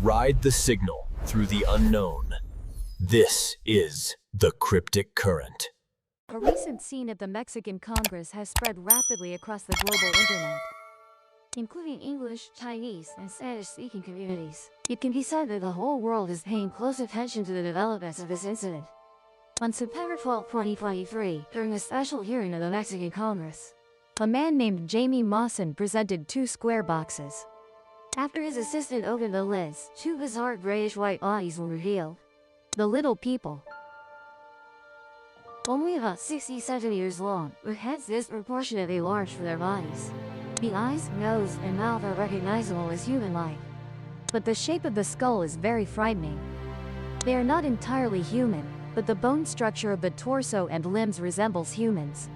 Ride the signal through the unknown. This is the Cryptic Current. A recent scene at the Mexican Congress has spread rapidly across the global internet, including English, Chinese, and Spanish-speaking communities. It can be said that the whole world is paying close attention to the developments of this incident. On September 12, 2023, during a special hearing of the Mexican Congress, a man named Jamie Mawson presented two square boxes. After his assistant opened the lids, two bizarre grayish-white bodies were revealed. The little people, only about 60 centimeters long, with heads disproportionately large for their bodies. The eyes, nose, and mouth are recognizable as human-like, but the shape of the skull is very frightening. They are not entirely human, but the bone structure of the torso and limbs resembles humans.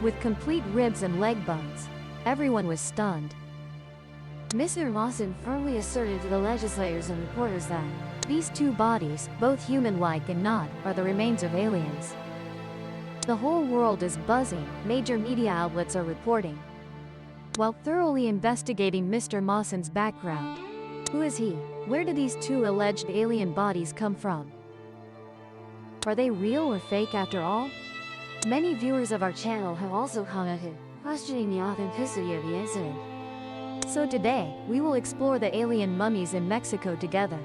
With complete ribs and leg bones, everyone was stunned. Mr. Mawson firmly asserted to the legislators and reporters that these two bodies, both human-like and not, are the remains of aliens. The whole world is buzzing, major media outlets are reporting. While thoroughly investigating Mr. Mawson's background, who is he? Where did these two alleged alien bodies come from? Are they real or fake after all? Many viewers of our channel have also commented, questioning the authenticity of the incident. So today, we will explore the alien mummies in Mexico together.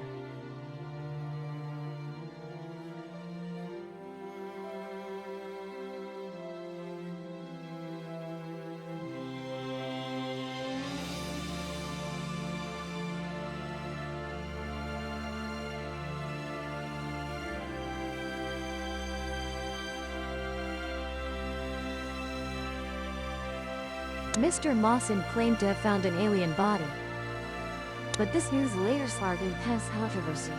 Mr. Mawson claimed to have found an alien body, but this news later sparked intense controversy.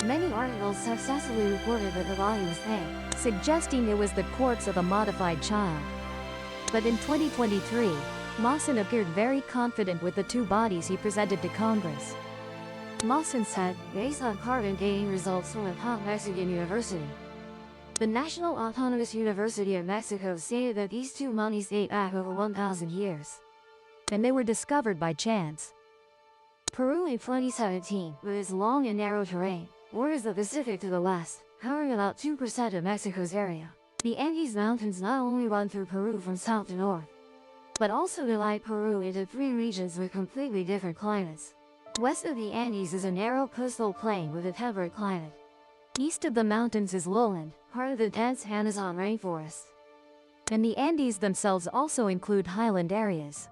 Many articles successfully reported that the body was fake, suggesting it was the corpse of a modified child. But in 2023, Mawson appeared very confident with the two bodies he presented to Congress. Mawson said, based on carbon dating results from a top Mexican university, the National Autonomous University of Mexico stated that these two mummies date back over 1,000 years, and they were discovered by chance. Peru in 2017, with its long and narrow terrain, borders the Pacific to the west, covering about 2% of Mexico's area. The Andes Mountains not only run through Peru from south to north, but also divide Peru into three regions with completely different climates. West of the Andes is a narrow coastal plain with a temperate climate. East of the mountains is lowland, part of the dense Amazon rainforest. And the Andes themselves also include highland areas.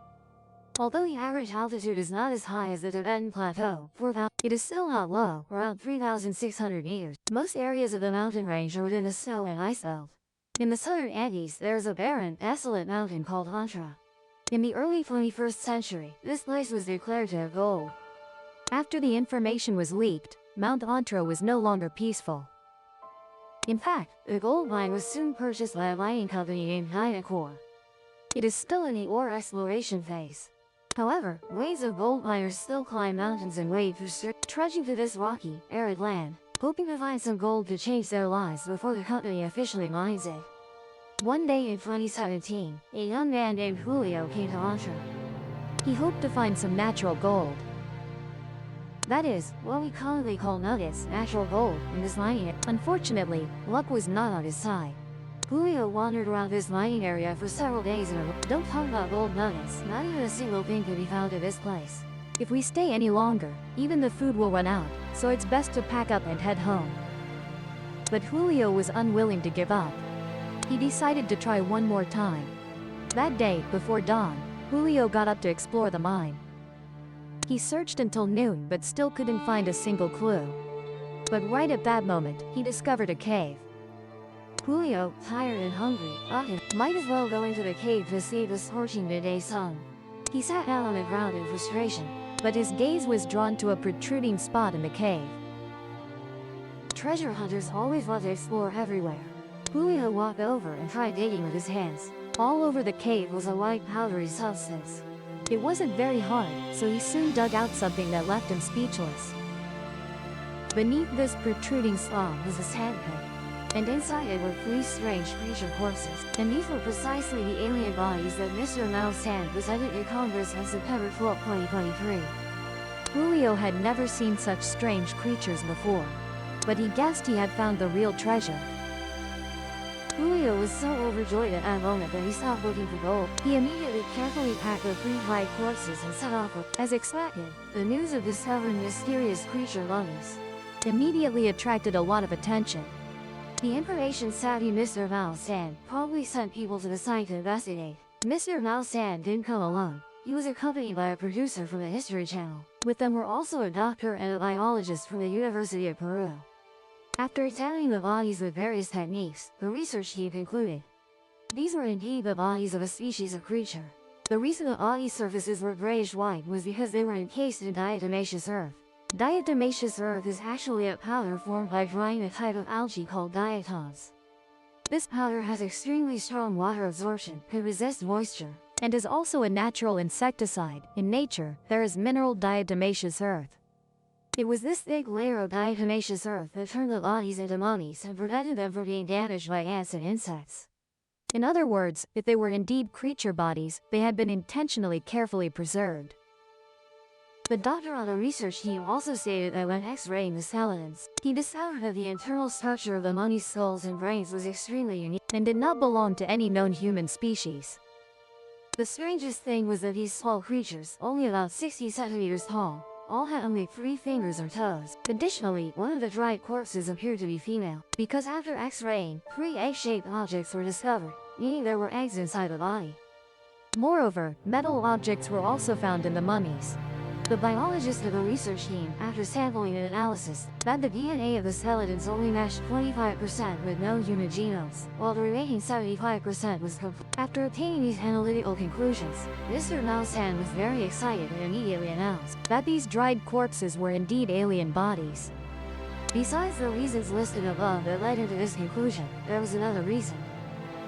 Although the average altitude is not as high as the Tibetan Plateau, it is still not low, around 3,600 meters. Most areas of the mountain range are within the snow and ice belt. In the southern Andes, there is a barren, desolate mountain called Antra. In the early 21st century, this place was declared to have gold. After the information was leaked, Mount Antra was no longer peaceful. In fact, the gold mine was soon purchased by a mining company named Core. It is still in the ore exploration phase. However, waves of gold miners still climb mountains and wade through trudging to this rocky, arid land, hoping to find some gold to change their lives before the company officially mines it. One day in 2017, a young man named Julio came to Antra. He hoped to find some natural gold. That is, what we commonly call nuggets, natural gold, in this mining area. Unfortunately, luck was not on his side. Julio wandered around this mining area for several days in a row. Don't talk about gold nuggets, not even a single thing could be found at this place. If we stay any longer, even the food will run out, so it's best to pack up and head home. But Julio was unwilling to give up. He decided to try one more time. That day, before dawn, Julio got up to explore the mine. He searched until noon but still couldn't find a single clue. But right at that moment, he discovered a cave. Julio, tired and hungry, thought he might as well go into the cave to see the scorching midday sun. He sat down on the ground in frustration, but his gaze was drawn to a protruding spot in the cave. Treasure hunters always love to explore everywhere. Julio walked over and tried digging with his hands. All over the cave was a white powdery substance. It wasn't very hard, so he soon dug out something that left him speechless. Beneath this protruding slab was a sand pit, and inside it were three strange creature corpses. And these were precisely the alien bodies that Mr. Mawson presented to Congress on September 12, 2023. Julio had never seen such strange creatures before, but he guessed he had found the real treasure. Julio was so overjoyed at that moment that he stopped looking for gold. He immediately carefully packed the 3 dried corpses and set off with, as expected, the news of discovering mysterious creature mummies immediately attracted a lot of attention. The information-savvy Mr. Malstand probably sent people to the site to investigate. Mr. Malstand didn't come alone. He was accompanied by a producer from the History Channel. With them were also a doctor and a biologist from the University of Peru. After examining the bodies with various techniques, the research team concluded these were indeed the bodies of a species of creature. The reason the body surfaces were grayish-white was because they were encased in diatomaceous earth. Diatomaceous earth is actually a powder formed by drying a type of algae called diatoms. This powder has extremely strong water absorption, can resist moisture, and is also a natural insecticide. In nature, there is mineral diatomaceous earth. It was this thick layer of diatomaceous earth that turned the bodies into mummies and prevented them from being damaged by ants and insects. In other words, if they were indeed creature bodies, they had been intentionally carefully preserved. The doctor on the research team also stated that when X-raying the skeletons, he discovered that the internal structure of the mummy's skulls and brains was extremely unique and did not belong to any known human species. The strangest thing was that these small creatures, only about 60 centimeters tall, all had only 3 fingers or toes. Additionally, one of the dried corpses appeared to be female, because after X-raying, 3 egg-shaped objects were discovered, meaning there were eggs inside the body. Moreover, metal objects were also found in the mummies. The biologist of the research team, after sampling and analysis, found the DNA of the skeletons only matched 25% with known human genomes, while the remaining 75% was complete. After obtaining these analytical conclusions, Mr. Malstand was very excited and immediately announced that these dried corpses were indeed alien bodies. Besides the reasons listed above that led him to this conclusion, there was another reason,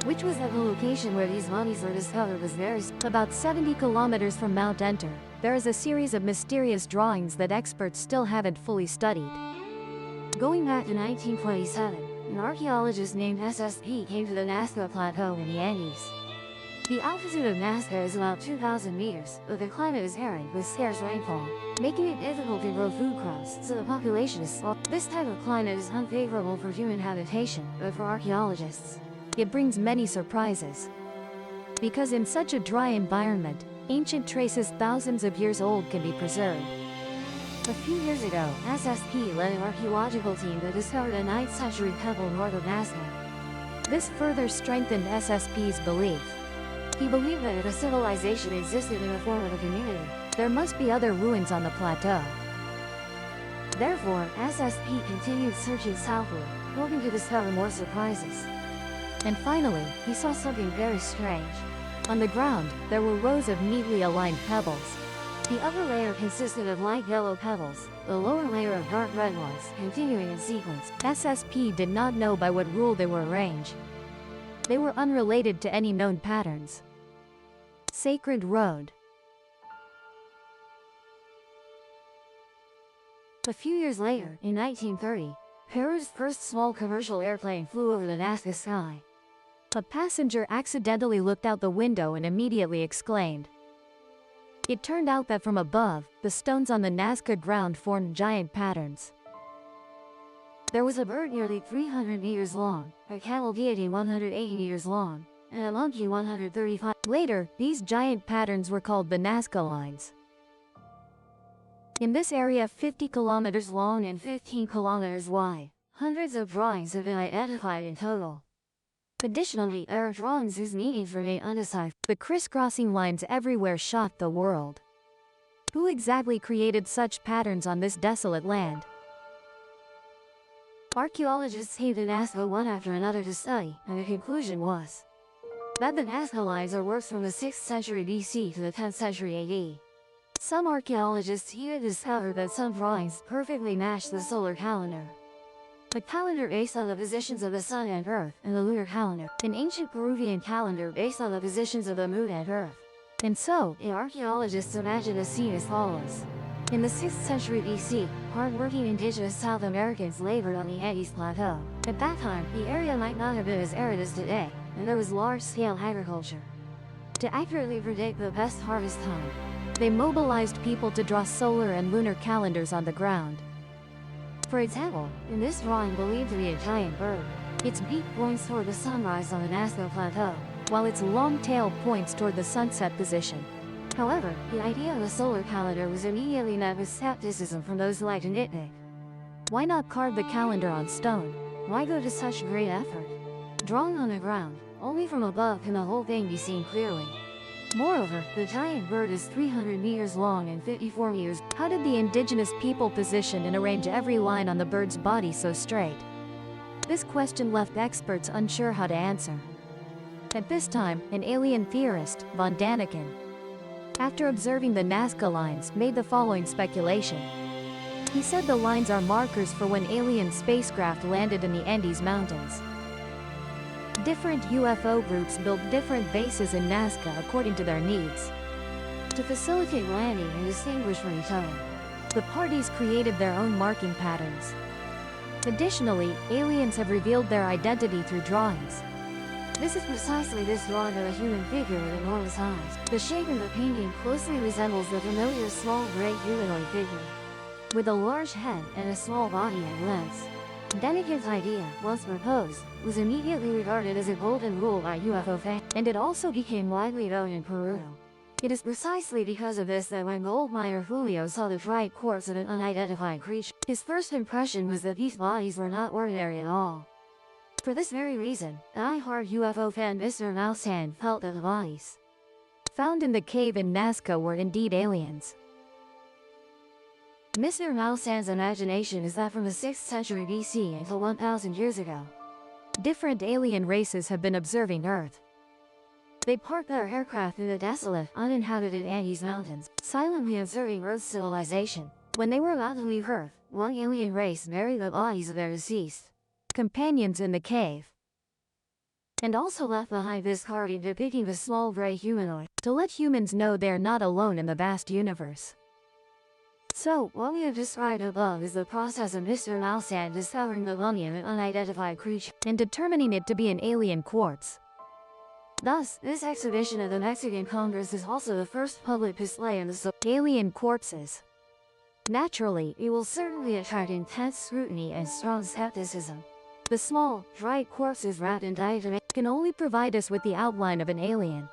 which was that the location where these mummies were discovered was very about 70 kilometers from Mount Enter. There is a series of mysterious drawings that experts still haven't fully studied. Going back to 1927, an archaeologist named SSP came to the Nazca Plateau in the Andes. The altitude of Nazca is about 2,000 meters, but the climate is arid with scarce rainfall, making it difficult to grow food crops, so the population is small. This type of climate is unfavorable for human habitation, but for archaeologists, it brings many surprises. Because in such a dry environment, ancient traces thousands of years old can be preserved. A few years ago, SSP led an archaeological team that discovered a 9th century temple north of Nazca. This further strengthened SSP's belief. He believed that if a civilization existed in the form of a community, there must be other ruins on the plateau. Therefore, SSP continued searching southward, hoping to discover more surprises. And finally, he saw something very strange. On the ground, there were rows of neatly aligned pebbles. The upper layer consisted of light yellow pebbles, the lower layer of dark red ones, continuing in sequence. SSP did not know by what rule they were arranged. They were unrelated to any known patterns. Sacred Road. A few years later, in 1930, Peru's first small commercial airplane flew over the Nazca sky. A passenger accidentally looked out the window and immediately exclaimed. It turned out that from above, the stones on the Nazca ground formed giant patterns. There was a bird nearly 300 meters long, a camel deity 180 meters long, and a monkey 135. Later, these giant patterns were called the Nazca lines. In this area 50 kilometers long and 15 kilometers wide, hundreds of drawings have been identified in total. Additionally, there are drawings whose meanings remain undeciphered. The crisscrossing lines everywhere shocked the world. Who exactly created such patterns on this desolate land? Archaeologists came to Nazca one after another to study, and the conclusion was that the Nazca lines are works from the 6th century BC to the 10th century AD. Some archaeologists even discovered that some drawings perfectly matched the solar calendar. A calendar based on the positions of the sun and earth, and the lunar calendar, an ancient Peruvian calendar based on the positions of the moon and earth. And so, the archaeologists imagined a scene as follows. In the 6th century BC, hard-working indigenous South Americans labored on the Andes Plateau. At that time, the area might not have been as arid as today, and there was large-scale agriculture. To accurately predict the best harvest time, They mobilized people to draw solar and lunar calendars on the ground. For example, in this drawing believed to be a giant bird, its beak points toward the sunrise on the Nazca Plateau, while its long tail points toward the sunset position. However, the idea of a solar calendar was immediately met with skepticism from those who like to nitpick. Why not carve the calendar on stone? Why go to such great effort? Drawing on the ground, only from above can the whole thing be seen clearly. Moreover, the giant bird is 300 meters long and 54 meters. How did the indigenous people position and arrange every line on the bird's body so straight? This question left experts unsure how to answer. At this time, an alien theorist, von Daniken, after observing the Nazca lines, made the following speculation. He said the lines are markers for when alien spacecraft landed in the Andes Mountains. Different UFO groups built different bases in Nazca according to their needs. To facilitate landing and distinguish from each other, the parties created their own marking patterns. Additionally, aliens have revealed their identity through drawings. This is precisely this drawing of a human figure with enormous eyes. The shape of the painting closely resembles the familiar small gray humanoid figure, with a large head and a small body and legs. Daniken's idea, once proposed, was immediately regarded as a golden rule by UFO fans, and it also became widely known in Peru. It is precisely because of this that when gold miner Julio saw the dried corpse of an unidentified creature, his first impression was that these bodies were not ordinary at all. For this very reason, die-hard UFO fan Mr. Mousehan felt that the bodies found in the cave in Nazca were indeed aliens. Mr. Mousehan's imagination is that from the 6th century BC until 1,000 years ago, different alien races have been observing Earth. They parked their aircraft in the desolate, uninhabited Andes Mountains, silently observing Earth's civilization. When they were about to leave Earth, one alien race buried the bodies of their deceased companions in the cave, and also left behind this carving depicting the small gray humanoid, to let humans know they are not alone in the vast universe. So, what we have described above is the process of Mr. Mousehan discovering the mummy of an unidentified creature, and determining it to be an alien corpse. Thus, this exhibition at the Mexican Congress is also the first public display of the alien corpses. Naturally, it will certainly attract intense scrutiny and strong skepticism. The small, dried corpses wrapped in diatom can only provide us with the outline of an alien.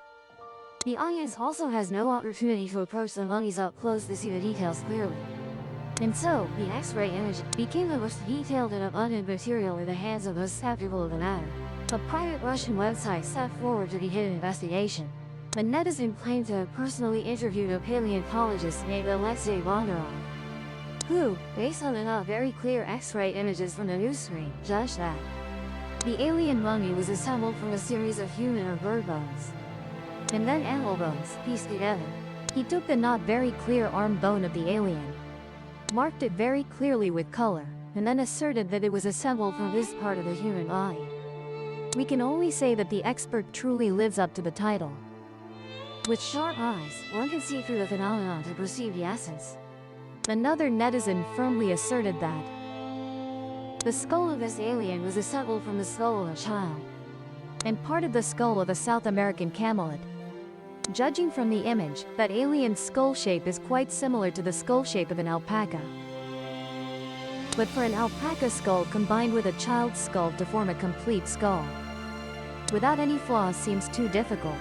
The audience also has no opportunity to approach the mummies up close to see the details clearly. And so, the X-ray image became the most detailed and abundant material in the hands of those skeptical of the matter. A private Russian website stepped forward to begin an investigation. A netizen claimed to have personally interviewed a paleontologist named Alexei Bondarov, who, based on the not very clear X-ray images from the news screen, judged that the alien mummy was assembled from a series of human or bird bones, and then animal bones pieced together. He took the not very clear arm bone of the alien, marked it very clearly with color, and then asserted that it was assembled from this part of the human body. We can only say that the expert truly lives up to the title. With sharp eyes, one can see through the phenomenon to perceive the essence. Another netizen firmly asserted that the skull of this alien was assembled from the skull of a child, and part of the skull of a South American camelid. Judging from the image, that alien's skull shape is quite similar to the skull shape of an alpaca. But for an alpaca skull combined with a child's skull to form a complete skull without any flaws seems too difficult.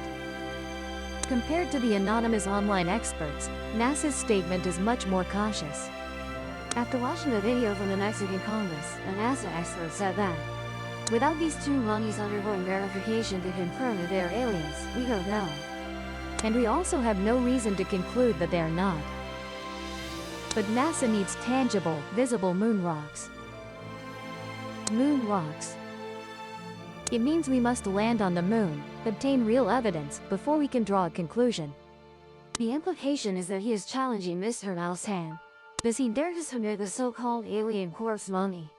Compared to the anonymous online experts, NASA's statement is much more cautious. After watching the video from the Mexican Congress, a NASA expert said that without these two mummies undergoing verification to confirm that they are aliens, we don't know. And we also have no reason to conclude that they are not. But NASA needs tangible, visible moon rocks. Moon rocks. It means we must land on the moon, obtain real evidence, before we can draw a conclusion. The implication is that he is challenging Mr. Mousehan. Does he dare to submit the so-called alien corpse mummy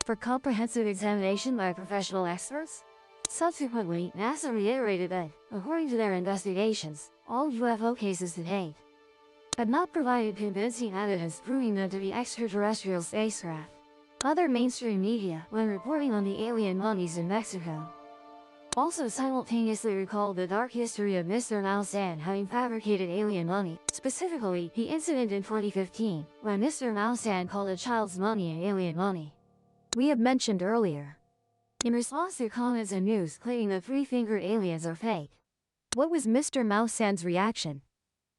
for comprehensive examination by professional experts? Subsequently, NASA reiterated that, according to their investigations, all UFO cases to date have not provided convincing evidence proving them to be extraterrestrial spacecraft. Other mainstream media, when reporting on the alien mummies in Mexico, Also simultaneously recalled the dark history of Mr. Mausan having fabricated alien mummy, specifically the incident in 2015, when Mr. Mausan called a child's mummy an alien mummy. We have mentioned earlier. In response to comments and news claiming the three-fingered aliens are fake, what was Mr. Mausan's reaction?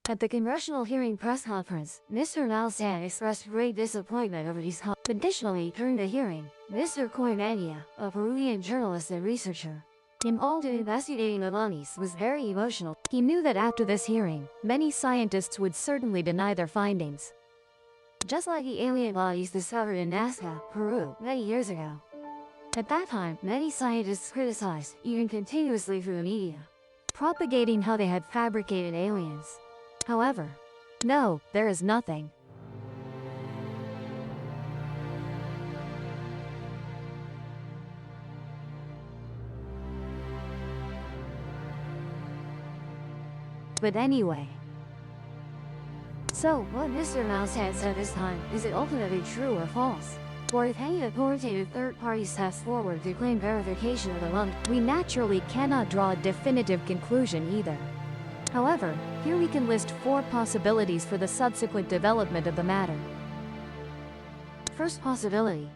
At the congressional hearing press conference, Mr. Mausan expressed great disappointment over these comments. Additionally, during the hearing, Mr. Koimania, a Peruvian journalist and researcher, involved in investigating the mummies, was very emotional. He knew that after this hearing, many scientists would certainly deny their findings. Just like the alien bodies discovered in Nazca, Peru, many years ago. At that time, many scientists criticized, even continuously through the media, propagating how they had fabricated aliens. However, no, there is nothing. But anyway. So, what Mr. Mausan said this time, is it ultimately true or false? Or if any authoritative third-party steps forward to claim verification of the mummy, we naturally cannot draw a definitive conclusion either. However, here we can list 4 possibilities for the subsequent development of the matter. First possibility.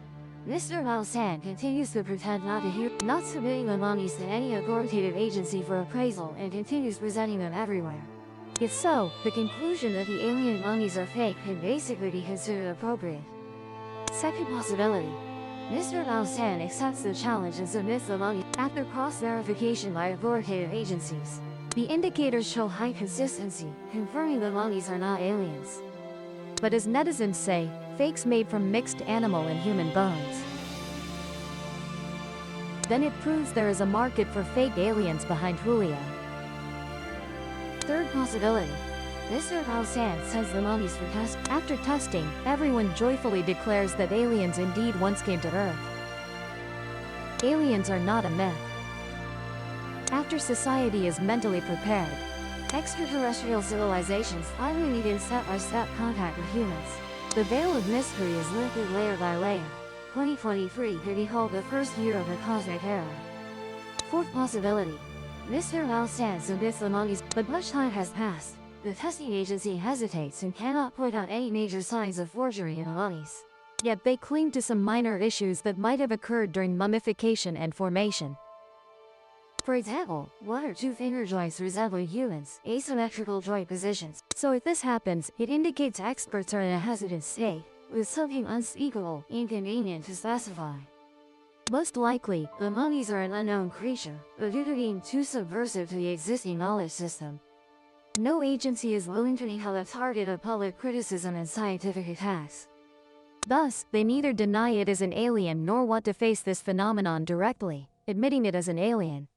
Mr. Mausan continues to pretend not to hear, not submitting the mummies to any authoritative agency for appraisal and continues presenting them everywhere. If so, the conclusion that the alien mummies are fake can basically be considered appropriate. Second possibility. Mr. Mausan accepts the challenge and submits the mummy after cross-verification by authoritative agencies. The indicators show high consistency, confirming the mummies are not aliens. But as netizens say, fakes made from mixed animal and human bones. Then it proves there is a market for fake aliens behind Julio. Third possibility. Mr. Mausan sends the mummies for test. After testing, everyone joyfully declares that aliens indeed once came to Earth. Aliens are not a myth. After society is mentally prepared, extraterrestrial civilizations finally need in step-by-step contact with humans. The veil of mystery is lifted layer by layer. 2023 could be called the first year of the cosmic era. Fourth possibility. Mr. Mausan submits the mummies, but much time has passed. The testing agency hesitates and cannot point out any major signs of forgery in the mummies. Yet they cling to some minor issues that might have occurred during mummification and formation. For example, 1 or 2 finger joints resembling humans, asymmetrical joint positions. So if this happens, it indicates experts are in a hesitant state, with something unspeakable, inconvenient to specify. Most likely, the mummies are an unknown creature, but due to being too subversive to the existing knowledge system, no agency is willing to become a target of public criticism and scientific attacks. Thus, they neither deny it as an alien nor want to face this phenomenon directly, admitting it as an alien.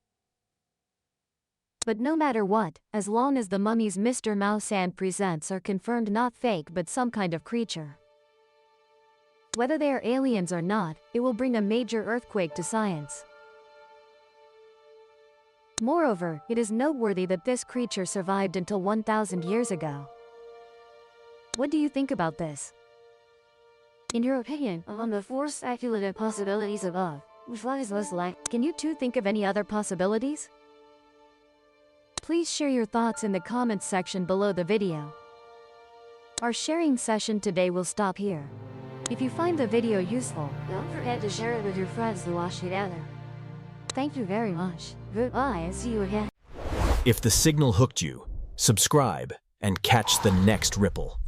But no matter what, as long as the mummies Mr. Mausan presents are confirmed not fake but some kind of creature, whether they are aliens or not, it will bring a major earthquake to science. Moreover, it is noteworthy that this creature survived until 1,000 years ago. What do you think about this? In your opinion, among the 4 speculative possibilities above, which one is most likely? Can you two think of any other possibilities? Please share your thoughts in the comments section below the video. Our sharing session today will stop here. If you find the video useful, don't forget to share it with your friends to watch together. Thank you very much. Goodbye and see you again. If the signal hooked you, subscribe and catch the next ripple.